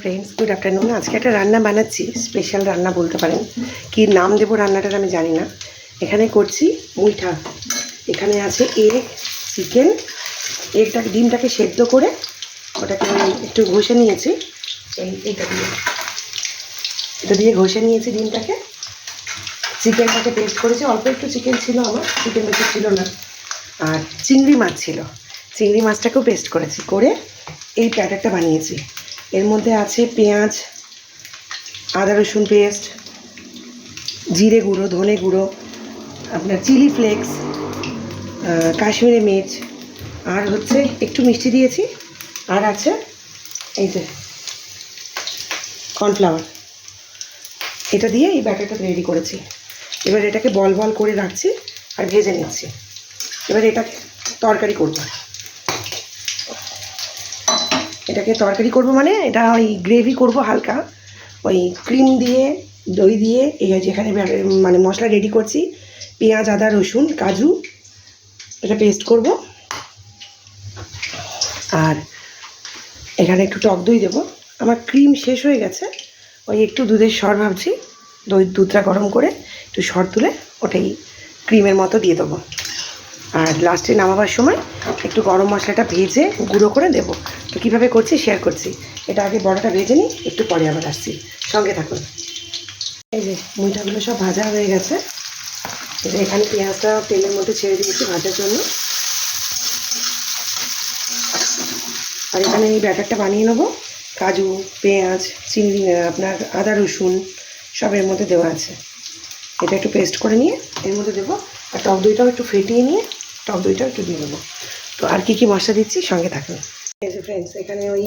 Friends, good afternoon. আজকে একটা রান্না বানাচ্ছি, স্পেশাল রান্না বলতে পারেন। কি নাম দেবো রান্নাটার আমি জানি না। এখানে করছি মুইঠা। এখানে আছে এগ, চিকেন। ডিমটাকে সেদ্ধ করে ওটাকে একটু ঘষে নিয়েছি। এটা দিয়ে ঘষে নিয়েছি ডিমটাকে। চিকেনটাকে পেস্ট করেছি, অল্প একটু চিকেন ছিল, আমার চিকেন বেশি ছিল না। আর চিংড়ি মাছ ছিল, চিংড়ি মাছটাকেও পেস্ট করেছি, করে এই প্যাটারটা বানিয়েছি। এর মধ্যে আছে পেঁয়াজ, আদা রসুন পেস্ট, জিরে গুঁড়ো, ধনে গুঁড়ো, আপনার চিলি ফ্লেক্স, কাশ্মীরি মির্চ, আর হচ্ছে একটু মিষ্টি দিয়েছি, আর আছে এই যে কর্নফ্লাওয়ার। এটা দিয়ে এই ব্যাটারটা রেডি করেছি। এবার এটাকে বল বল করে রাখছি আর ভেজে নিচ্ছি। এবার এটাকে তরকারি করব। এটাকে তরকারি করব মানে এটা ওই গ্রেভি করব হালকা, ওই ক্রিম দিয়ে, দই দিয়ে। এই যেখানে মানে মশলা রেডি করছি, পেঁয়াজ, আদা রসুন, কাজু, এটা পেস্ট করব। আর এখানে একটু টক দই দেবো। আমার ক্রিম শেষ হয়ে গেছে, ওই একটু দুধের সর ভাবছি। দুধটা গরম করে একটু সর তুলে ওটাই ক্রিমের মতো দিয়ে দেবো। আর লাস্টে নামাবার সময় একটু গরম মশলাটা ভেজে গুঁড়ো করে দেবো। তো কীভাবে করছি শেয়ার করছি। এটা আগে বড়াটা ভেজে নিই, একটু পরে আবার আসছি, সঙ্গে থাকুন। এই যে মুইঠাগুলো সব ভাজা হয়ে গেছে। এখানে পেঁয়াজটা তেলের মধ্যে ছেড়ে দিয়েছি ভাজার জন্য। আর এখানে এই ব্যাটারটা বানিয়ে নেবো। কাজু, পেঁয়াজ, চিংড়ি, আপনার আদা রসুন সব এর মধ্যে দেওয়া আছে। এটা একটু পেস্ট করে নিয়ে এর মধ্যে দেবো। আর টক দইটাও একটু ফেটিয়ে নিয়ে টক দইটাও একটু দিয়ে দেবো। তো আর কী কী মশলা দিচ্ছি সঙ্গে থাকুন। এই যে ফ্রেন্ডস, এখানে ওই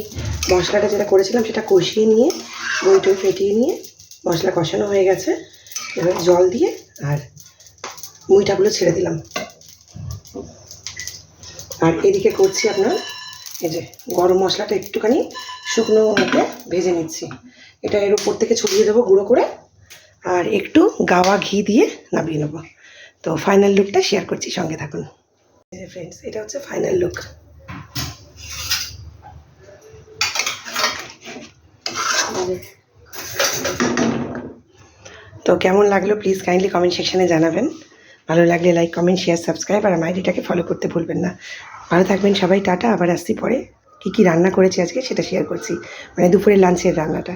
মশলাটা যেটা করেছিলাম সেটা কষিয়ে নিয়ে, দইটাও ফেটিয়ে নিয়ে মশলা কষানো হয়ে গেছে। এবার জল দিয়ে আর মুইঠাগুলো ছেড়ে দিলাম। আর এদিকে করছি আপনার এই যে গরম মশলাটা একটুখানি শুকনো মধ্যে ভেজে নিচ্ছি। এটা এর উপর থেকে ছড়িয়ে দেবো গুঁড়ো করে, আর একটু গাওয়া ঘি দিয়ে নামিয়ে নেবো। তো ফাইনাল লুকটা শেয়ার করছি, সঙ্গে থাকুন। এই যে ফ্রেন্ডস, এটা হচ্ছে ফাইনাল লুক। তো কেমন লাগলো প্লিজ কাইন্ডলি কমেন্ট সেকশানে জানাবেন। ভালো লাগলে লাইক, কমেন্ট, শেয়ার, সাবস্ক্রাইব, আর আমার আইডিটাকে ফলো করতে ভুলবেন না। ভালো থাকবেন সবাই, টাটা। আবার আসছি পরে। কী কী রান্না করেছি আজকে সেটা শেয়ার করছি, মানে দুপুরের লাঞ্চের রান্নাটা।